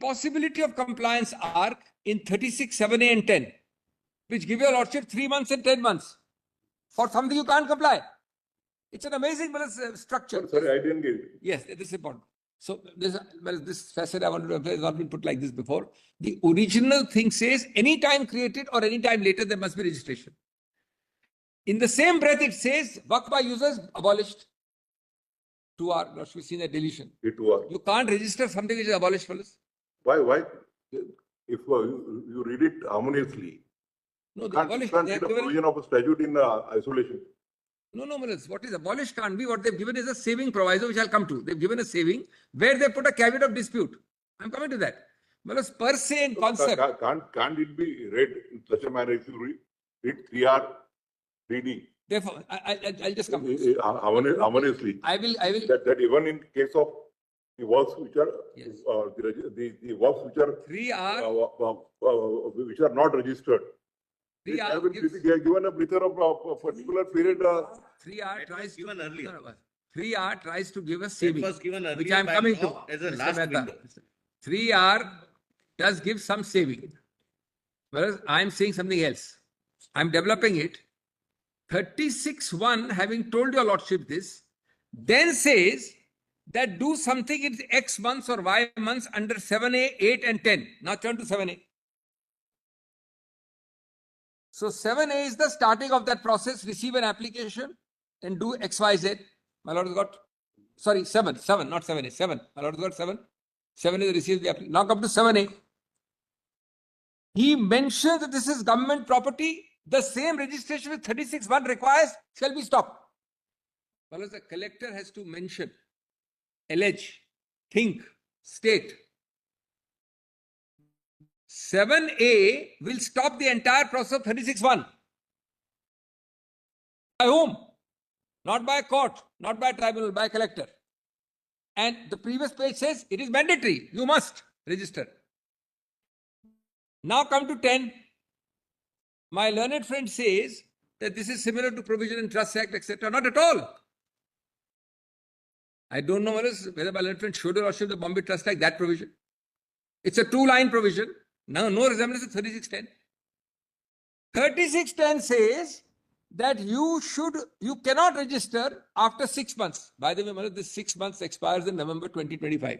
impossibility of compliance arc in 36, 7A and 10, which give your lordship 3 months and 10 months for something you can't comply. It's an amazing structure. Sorry, I didn't get it. Yes, this is important. So this facet I wanted to emphasize has not been put like this before. The original thing says any time created or any time later there must be registration. In the same breath it says Waqf by users abolished. 2R, not to be seen a deletion. 2R. You can't register something which is abolished, fellas. Why? If you read it harmoniously, no, can't see the provision of a statute in isolation. No, what is abolished can't be. What they've given is a saving proviso, which I'll come to. They've given a saving where they put a caveat of dispute. I'm coming to that. Malas, per se in concept. Can't it be read in such a manner if you read 3R, 3D? Therefore, I'll just come. Harmoniously. I will. That even in case of the works which are the works which are 3R which are not registered. 3R given a breather of a particular period. 3R tries given earlier. 3R tries to give a saving, was given earlier, which I am coming to. As a last window. 3R does give some saving, whereas I am saying something else. I am developing it. 36(1), having told your lordship this, then says that do something in X months or Y months under 7A, 8 and 10. Now turn to 7A. So 7A is the starting of that process, receive an application and do XYZ. My lord has got, sorry, 7, not 7A, 7. My lord has got 7. 7 is received the application. Now come to 7A. He mentions that this is government property. The same registration with 36(1) requires shall be stopped. Well, the collector has to mention, allege, think, state. 7A will stop the entire process of 36(1). By whom? Not by a court, not by a tribunal, by a collector. And the previous page says it is mandatory. You must register. Now come to 10. My learned friend says that this is similar to Provision in Trust Act, etc. Not at all. I don't know whether my learned friend showed or showed the Bombay Trust Act, that provision. It's a 2-line provision. Now, no resemblance to 3610. 3610 says that you cannot register after 6 months. By the way, this 6 months expires in November 2025.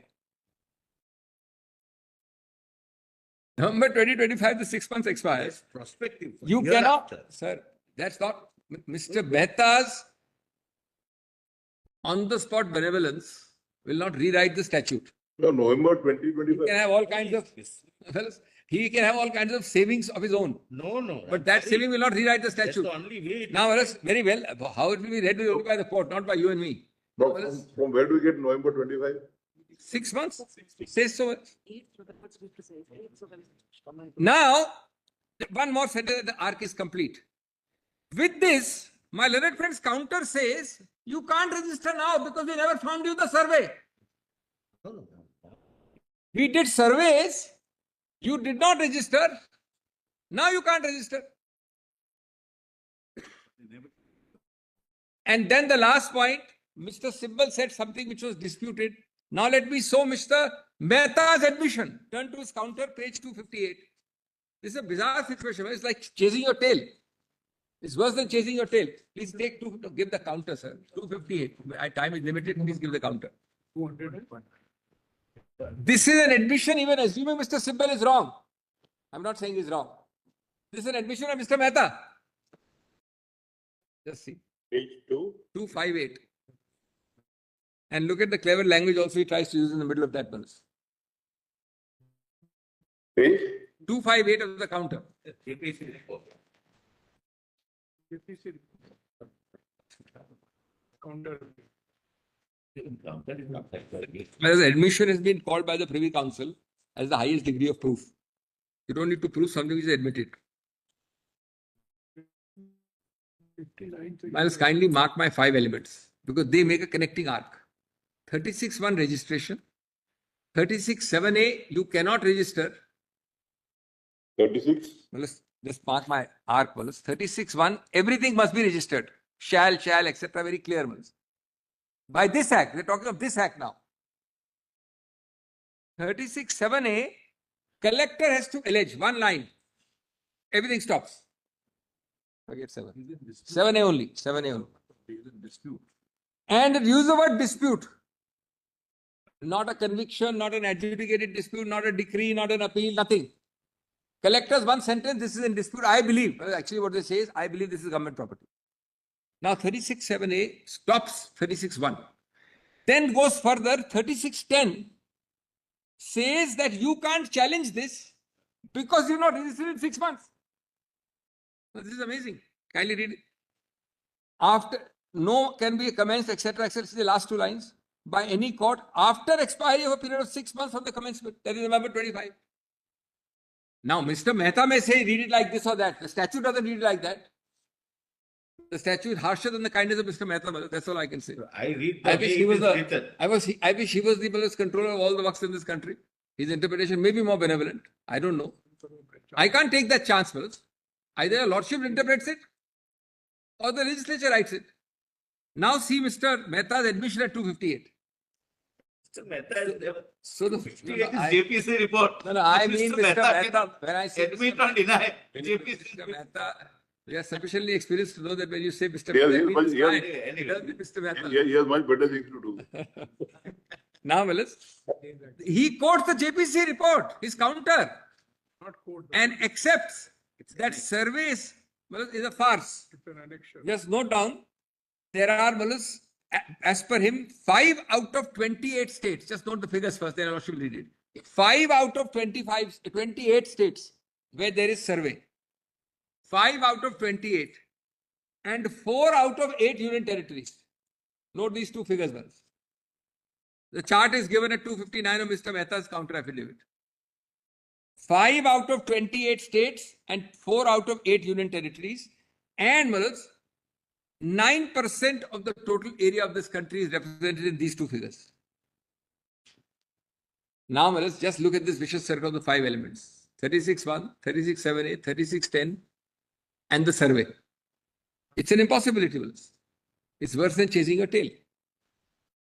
November 2025, the 6 months expires. Prospective. You cannot, sir, that's not Mr. Mehta's on-the-spot benevolence will not rewrite the statute. No, November 2025. He can have all kinds of, he can have all kinds of savings of his own. No. But that saving will not rewrite the statute. That's the only way. Now, very well, how it will be read will be by the court, not by you and me. No, from where do we get November 25? 6 months? Says so. Now, one more sentence, the arc is complete. With this, my learned friend's counter says, you can't register now because we never found you the survey. We did surveys, you did not register, now you can't register. And then the last point, Mr. Sibbal said something which was disputed. Now let me show Mr. Mehta's admission. Turn to his counter, page 258. This is a bizarre situation. It's like chasing your tail. It's worse than chasing your tail. Please give the counter, sir. 258. Time is limited. Please give the counter. 201. This is an admission, even assuming Mr. Sibbal is wrong. I'm not saying he's wrong. This is an admission of Mr. Mehta. Just see. Page 258. And look at the clever language also he tries to use in the middle of that verse. Page 258 of the counter. Whereas admission has been called by the Privy Council as the highest degree of proof. You don't need to prove something which is admitted. I must kindly mark my 5 elements because they make a connecting arc. 36(1) registration. 36(7)(a) you cannot register. 36. Just mark my arc. 36(1) everything must be registered. Shall, etc. Very clear. By this act, we're talking of this act now. 36(7)(a), collector has to allege one line. Everything stops. Forget 7. 7(a) only. 7(a) only. Dispute. And use the word dispute. Not a conviction, not an adjudicated dispute, not a decree, not an appeal, nothing. Collectors, one sentence, this is in dispute. I believe, actually what they say is, I believe this is government property. Now 36(7)(a) stops 36(1). Then goes further, 36(10) says that you can't challenge this because you've not registered in 6 months. So this is amazing. Kindly read it. After, no can be commenced, etc., etc., the last 2 lines, by any court after expiry of a period of 6 months from the commencement. That is November 25. Now, Mr. Mehta may say, read it like this or that. The statute doesn't read it like that. The statute is harsher than the kindness of Mr. Mehta. That's all I can say. I read I the wish way he it was is the, written. I wish he was the controller of all the works in this country. His interpretation may be more benevolent. I don't know. I can't take that chance, fellows. Either a lordship interprets it or the legislature writes it. Now see Mr. Mehta's admission at 258. Mr. Mehta, So the 58 is JPC report. No, I mean Mr. Mehta, cannot when I say admit Mr. or deny Mr. JPC Mehta, we are sufficiently experienced to know that when you say Mr. Yeah, Mehta, yeah, but yeah. it does mean Mr. Mehta. He has much better things to do. Now, Willis, he quotes the JPC report, his counter, and accepts that surveys is a farce. Just note down, there are, Willis, as per him, 5 out of 28 states, just note the figures first, then I should read it. 5 out of 28 states where there is survey. 5 out of 28 and 4 out of 8 union territories. Note these 2 figures, Willis. The chart is given at 259 of Mr. Mehta's counter affidavit. 5 out of 28 states and 4 out of 8 union territories. And, Willis, 9% of the total area of this country is represented in these 2 figures. Now, let's just look at this vicious circle of the 5 elements. 36(1), 36(7)(a), 36(10), and the survey. It's an impossibility, Willis. It's worse than chasing a tail.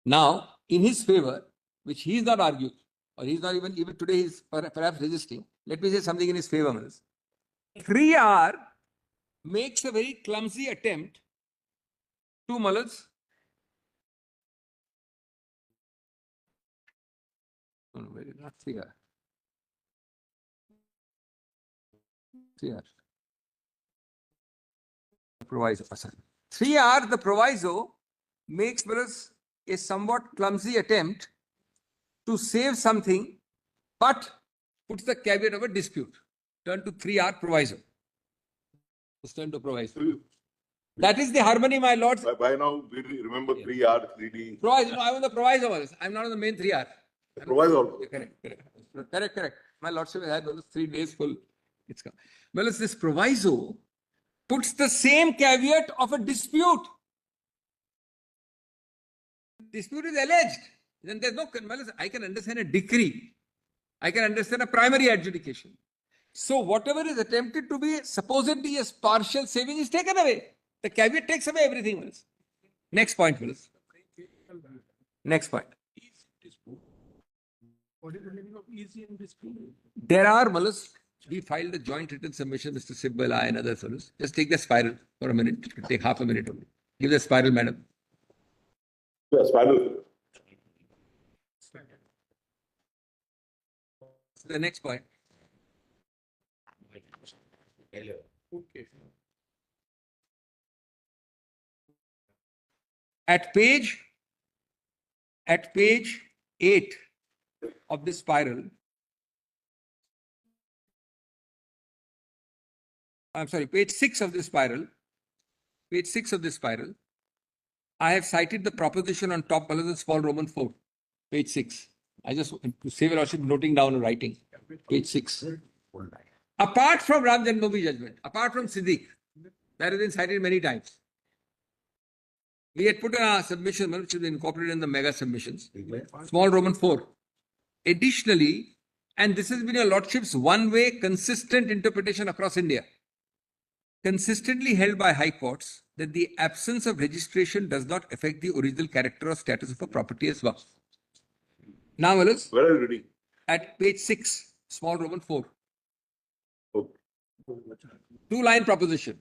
Now, in his favor, which he is not arguing, or he's not even today he's perhaps resisting, let me say something in his favor, Willis. 3R makes a very clumsy attempt to, Mullis, no, not 3R. 3R. Proviso. 3R, the proviso, makes, Mullis, a somewhat clumsy attempt to save something, but puts the caveat of a dispute. Turn to 3R proviso. Let's turn to proviso. That is the harmony, my lords. By now, we remember 3R, 3D. Proviso. No, I'm on the proviso. I'm not on the main 3R. Proviso. Correct. My lordship has had those 3 days full. It's come. Well, this proviso puts the same caveat of a dispute. Dispute is alleged. Then there's no, I can understand a decree. I can understand a primary adjudication. So whatever is attempted to be supposedly as partial saving is taken away. The caveat takes away everything else. Next point, Willis. Next point. What is the meaning of easy and dispute? There are, Mullis, we filed a joint written submission, Mr. Sibbal, I and other fellows. Just take the spiral for a minute. It will take half a minute only. Give the spiral, madam. Yes, final. The next point. Okay. At page 8 of this spiral, I'm sorry, page 6 of this spiral, I have cited the proposition on top of the small Roman 4, page 6. I just, to save your lordship, noting down and writing, page 6. Apart from Ram Janmabhoomi judgment, apart from Siddiq, that has been cited many times. We had put a submission, which has been incorporated in the mega submissions, small Roman 4. Additionally, and this has been your lordship's one-way consistent interpretation across India, consistently held by high courts, that the absence of registration does not affect the original character or status of a property as well. Now, Willis, Where are you reading? at page 6, small Roman 4. Okay. Two-line proposition.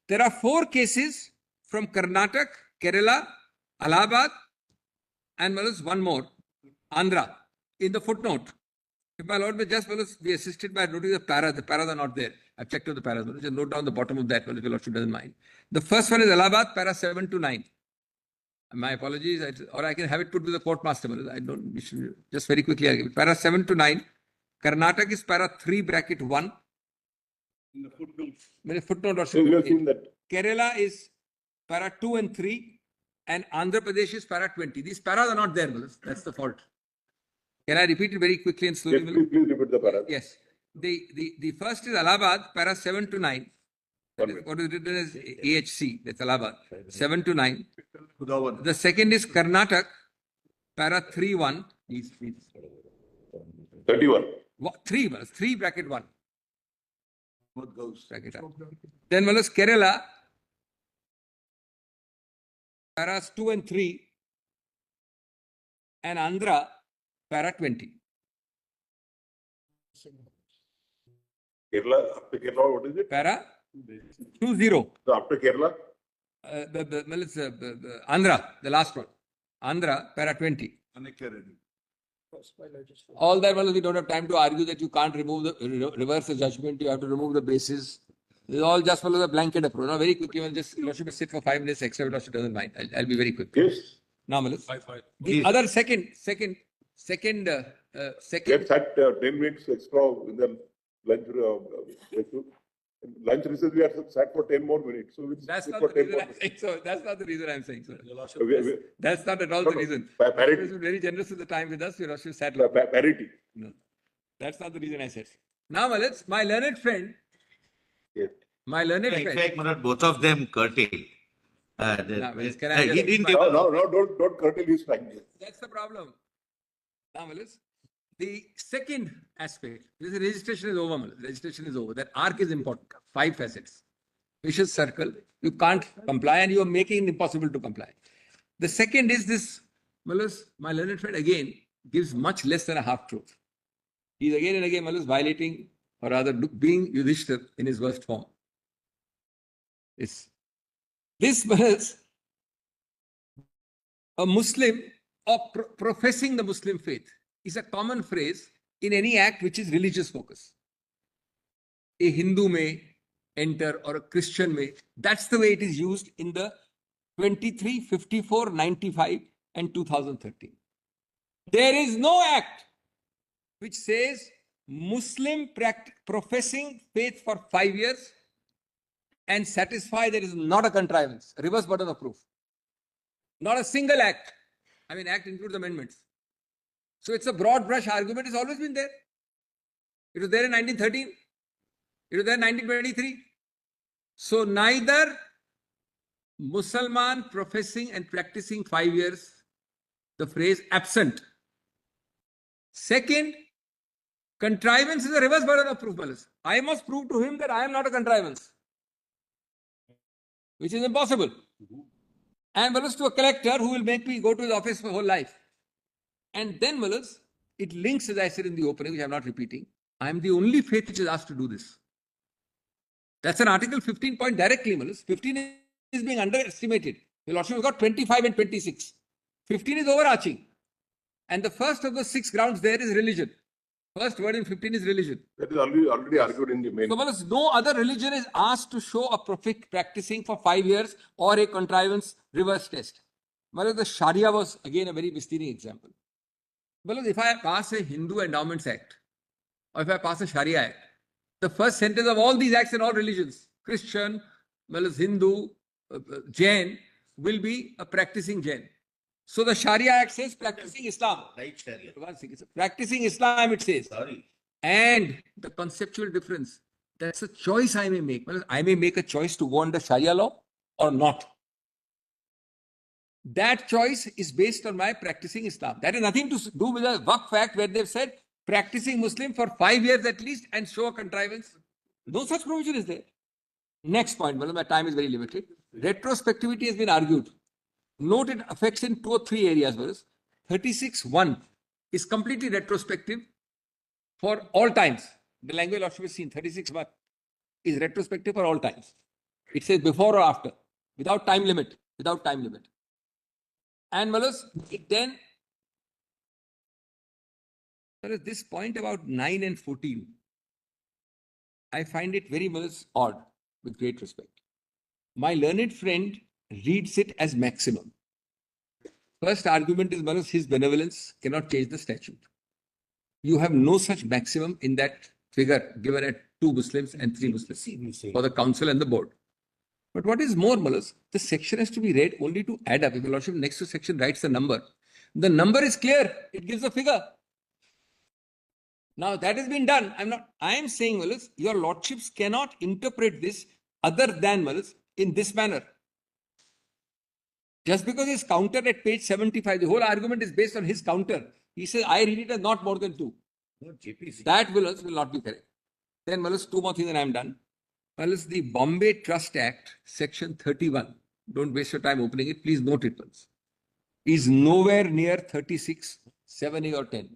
There are 4 cases from Karnataka, Kerala, Allahabad, and one more, Andhra, in the footnote. If my lord may just be assisted by noting the paras are not there. I've checked on the paras. Just note down the bottom of that, if your lordship doesn't mind. The first one is Allahabad, para 7 to 9. My apologies, or I can have it put to the court master. I don't, just very quickly, I'll give it. Para 7 to 9. Karnataka is para 3 bracket 1. In the footnotes. Footnote or So we have seen that. Kerala is para 2 and 3. And Andhra Pradesh is para 20. These paras are not there, that's the fault. Can I repeat it very quickly and slowly? Yes, please repeat the paras. Yes. The first is Allahabad, para 7 to 9. What is written as AHC, that's Allahabad, 7 to 9. The second is Karnataka, para 3 1. Please. 31. 3 bracket 1. Bracket. Then one is Kerala, paras 2 and 3. And Andhra, para 20. Kerala, after Kerala, what is it? Para 2 0. So after Kerala, Andhra, the last one. Andhra, para 20. All that, we don't have time to argue that you can't reverse the judgment, you have to remove the basis. This is all just follow the blanket approach. Now, very quickly, you should sit for 5 minutes extra, but doesn't mind. I'll be very quick. yes. Now, Malus. The Please. other second. Let's had 10 minutes extra in the lunch. Lunch recess, we are sat for 10 more minutes. So we'll That's sit not for the 10 reason more I'm saying so. That's not the reason I'm saying so. minutes. That's not at all the reason. Parity. He was very generous with the time with us. Your Lordship sat. Parity. No, that's not the reason I said. Now, Malus, my learned friend. Yes. My learned In friend. fact, Manoj, both of them curtailed. Can I He just- didn't give No, don't curtail his time. That's the problem. Now, Malus, the second aspect, this registration is over, Malus. Registration is over. That arc is important. 5 facets. Vicious circle. You can't comply and you are making it impossible to comply. The second is this, Malus, my learned friend again gives much less than a half truth. He's again and again, Malus, violating or rather being Yudhishthir in his worst form. This was a Muslim or professing the Muslim faith is a common phrase in any act which is religious focus. A Hindu may enter or a Christian may. That's the way it is used in the 23, 54, 95 and 2013. There is no act which says Muslim professing faith for 5 years and satisfy there is not a contrivance, reverse burden of proof. Not a single act. I mean, act includes amendments. So it's a broad brush argument. It's always been there. It was there in 1913. It was there in 1923. So neither Mussalman professing and practicing 5 years, the phrase absent. Second, contrivance is a reverse burden of proof. I must prove to him that I am not a contrivance, which is impossible. And to a collector who will make me go to his office for whole life. And then it links, as I said in the opening, which I'm not repeating. I am the only faith which is asked to do this. That's an Article 15 point directly. 15 is being underestimated. The Lordship has got 25 and 26. 15 is overarching. And the first of the 6 grounds there is religion. First word in 15 is religion. That is already argued in the main. So, no other religion is asked to show a prophet practicing for 5 years or a contrivance reverse test. The Sharia was again a very misleading example. If I pass a Hindu Endowments Act or if I pass a Sharia Act, the first sentence of all these acts in all religions, Christian, Hindu, Jain, will be a practicing Jain. So the Sharia Act says practicing Islam. Right, Sharia. Practicing Islam, it says. Sorry. And the conceptual difference, that's a choice I may make. I may make a choice to go under Sharia law or not. That choice is based on my practicing Islam. That has nothing to do with the Waqf Act where they've said practicing Muslim for 5 years at least and show a contrivance. No such provision is there. Next point, my time is very limited. Retrospectivity has been argued. Note it affects in 2 or 3 areas. 36(1) is completely retrospective. for all times. The language Lordship has seen, 36 mark, is retrospective for all times. It says before or after, without time limit, without time limit. And Malas, then there is this point about 9 and 14. I find it very much odd, with great respect. My learned friend reads it as maximum. First argument is Manas, his benevolence cannot change the statute. You have no such maximum in that figure given at 2 Muslims and 3 Muslims for the council and the board. But what is more, Malas, the section has to be read only to add up. If the Lordship next to section writes the number is clear. It gives a figure. Now that has been done. I am saying, Malas, your Lordships cannot interpret this other than, Malas, in this manner. Just because it's counter at page 75, the whole argument is based on his counter. He says, I read it as not more than 2. That will not be correct. Then, Malas, 2 more things and I am done. Malas, the Bombay Trust Act, section 31, don't waste your time opening it, please note it once, is nowhere near 36, 7A or 10.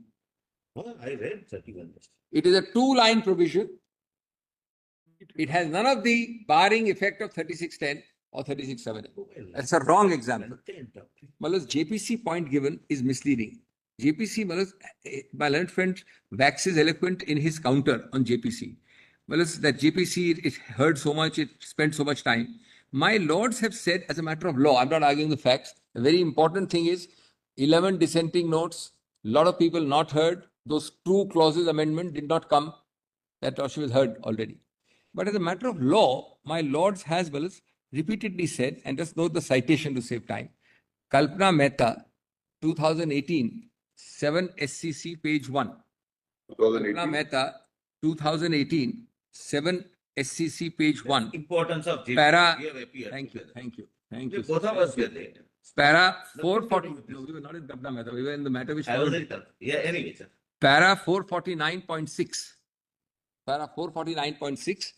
Oh, I read 31. It is a 2-line provision. It has none of the barring effect of 3610 or 36.7. That's a wrong example. Malas, JPC point given is misleading. JPC, Malas, my learned friend waxes eloquent in his counter on JPC. Malas, that JPC, it heard so much, it spent so much time. My lords have said, as a matter of law, I'm not arguing the facts, a very important thing is 11 dissenting notes, a lot of people not heard, those 2 clauses amendment did not come, that Lordship has heard already. But as a matter of law, my lords has, Malas, repeatedly said, and just note the citation to save time, Kalpana Mehta, 2018, 7 SCC, page 1. 2018. Kalpana Mehta, 2018, 7 SCC, page 1. Importance of JPC. Para, We have appeared thank you, together. thank you, thank you. Both of us were there. Para 440, no, we were not in Kalpana Mehta, we were in the matter which I was followed. in. Yeah, anyway, sir. Para 449.6. Para 449.6,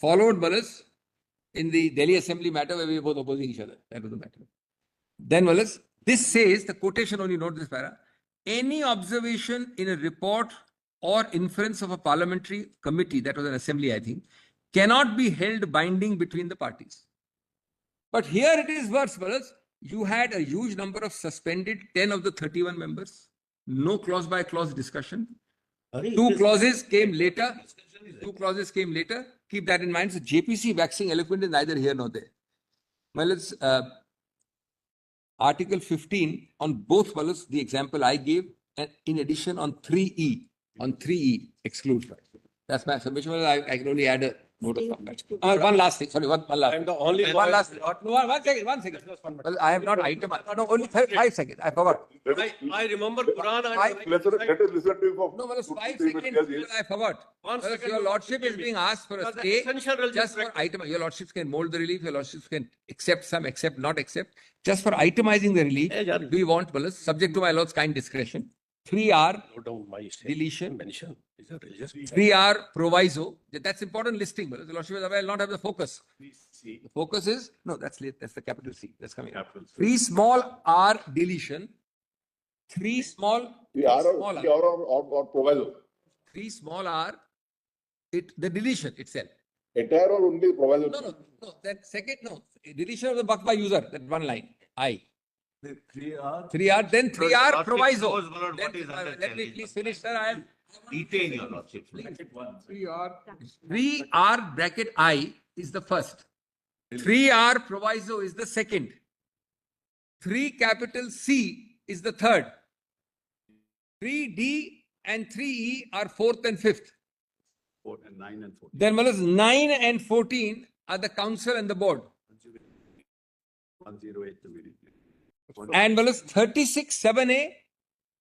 followed, Malas, in the Delhi Assembly matter where we were both opposing each other. That was the matter. Then, Malas, this says, the quotation only, note this para, any observation in a report or inference of a parliamentary committee, that was an assembly, I think, cannot be held binding between the parties. But here it is worse, Malas. You had a huge number of suspended, 10 of the 31 members, no clause by clause discussion. 2 clauses came later. 2 clauses came later. Keep that in mind. So JPC waxing eloquent is neither here nor there. Malas, Article 15 on both, Malas, the example I gave, and in addition on 3E, excludes. That's my submission. I can only add a note of comment. One last thing. Sorry, one last. I'm the only One lawyer- last. No, one second. Well, I have not itemized. No, only 5 seconds. I forgot. I remember Quran and. Let us listen to him for No, Malas, 2 to 5 3 seconds. minutes. Yes. I forgot. One Malas, second, your Lordship is being asked for a Because the stay. essential religious Just for practice- item, your Lordships can mold the relief. Your Lordships can accept some, accept, not accept. Just for itemizing the relief, Hey, Jari. we want, Malas, subject to my Lord's kind discretion. 3R Note down my state. deletion. Mention. Is a religious. 3R proviso. That's important listing, Malas. The Lordship will not have the focus. The focus is, no, that's late. That's the capital C. That's coming up. 3 small r deletion. 3 small, We are small r. or proviso. 3 small r, the deletion itself. Entire or only proviso? No. That second, no. Deletion of the buck by user, that one line. I. 3R, then 3R Lordship proviso. knows, my lord, what Then, is under let me challenge. please finish, sir. I am. Retain your Lordship. 3R bracket I is the first. 3R proviso is the second. 3 capital C is the third. 3D and 3E are 4th and 5th. 4 and 9 and 14. Then, Malas, 9 and 14 are the council and the board. 108 to be repeated. And Malas, 36 7A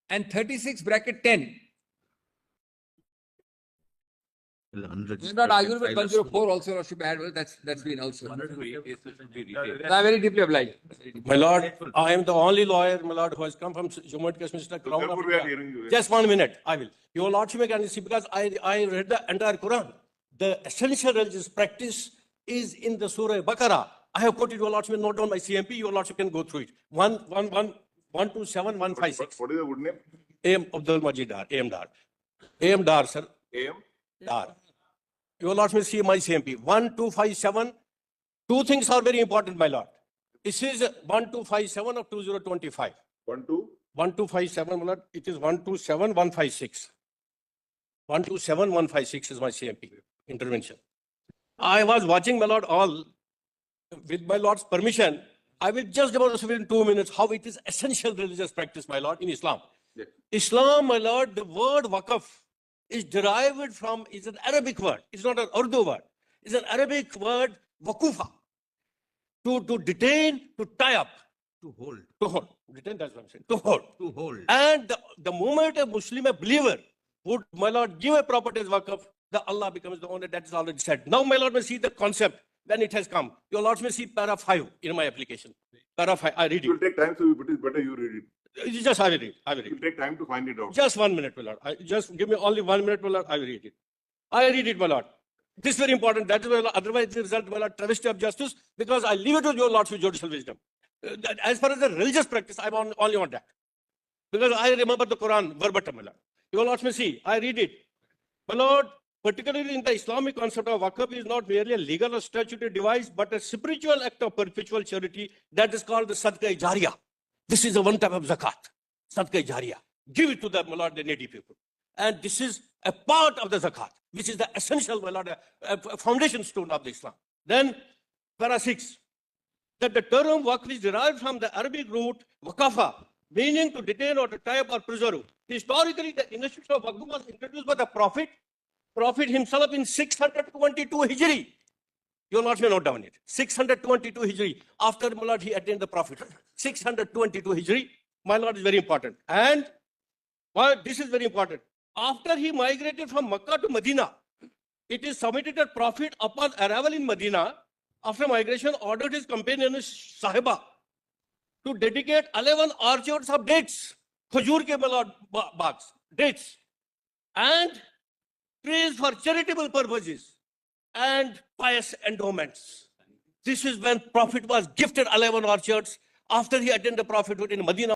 and 36 bracket 10. We're not arguing with 104 also, Lordship had, well, that's been also. I'm very deeply obliged. My lord, I am the only lawyer, my lord, who has come from Jammu and Kashmir, Crown of Therefore, we are India. hearing you. Just 1 minute, I will. Your lordship can see, because I read the entire Quran. The essential religious practice is in the Surah Baqarah. I have quoted your lordship, note down my CMP, your lordship can go through it. 127, 156. What is the good name? AM Abdul Majid Dar, AM Dar. AM Dar, sir. AM? Dar. Your Lord may see my CMP. 1257. Two things are very important, my Lord. This is 1257 of 2025. 1, 2? 1257, my Lord. It is 127156. 127156 is my CMP intervention. I was watching, my Lord, all with my Lord's permission. I will just demonstrate in 2 minutes how it is essential religious practice, my Lord, in Islam. Yes. Islam, my Lord, the word waqf is derived from, is an Arabic word. It's not an Urdu word. It's an Arabic word, wakufa. To detain, to tie up. To hold. To hold. Detain, that's what I'm saying. To hold. To hold. And the moment a Muslim, a believer, would, my Lord, give a property as waqf, the Allah becomes the owner. That is already said. Now, my Lord, may see the concept when it has come. Your Lord may see para 5 in my application. Para 5, I read It will it. take time, so it is better you read it. Just I will read. I will It read. will take time to find it out. Just 1 minute, my Lord. Just give me only 1 minute, my Lord. I will read it. I read it, my Lord. This is very important. That is why, otherwise, the result, my Lord, travesty of justice, because I leave it to your Lord's judicial wisdom. As far as the religious practice, I'm only on that. Because I remember the Quran verbatim, my Lord. Your Lords may see. I read it. My Lord, particularly in the Islamic concept of waqf is not merely a legal or statutory device, but a spiritual act of perpetual charity that is called the sadqa-e-jariyah. This is the one type of zakat, sadqa-e-jariyah. Give it to the, my Lord, the needy people. And this is a part of the zakat, which is the essential, my Lord, a foundation stone of the Islam. Then, para 6, that the term waqf is derived from the Arabic root waqafa, meaning to detain or to tie up or preserve. Historically, the institution of waqf was introduced by the Prophet himself in 622 Hijri. Your Lord may note down it. 622 Hijri. After, my Lord, he attained the Prophet. 622 Hijri. My Lord is very important. And this is very important. After he migrated from Makkah to Medina, it is submitted that Prophet, upon arrival in Medina, after migration, ordered his companion Sahiba to dedicate 11 orchards of dates, khajur ke, my Lord, bags, dates, and trees for charitable purposes and pious endowments. This is when Prophet was gifted 11 orchards after he attained the prophethood in Medina.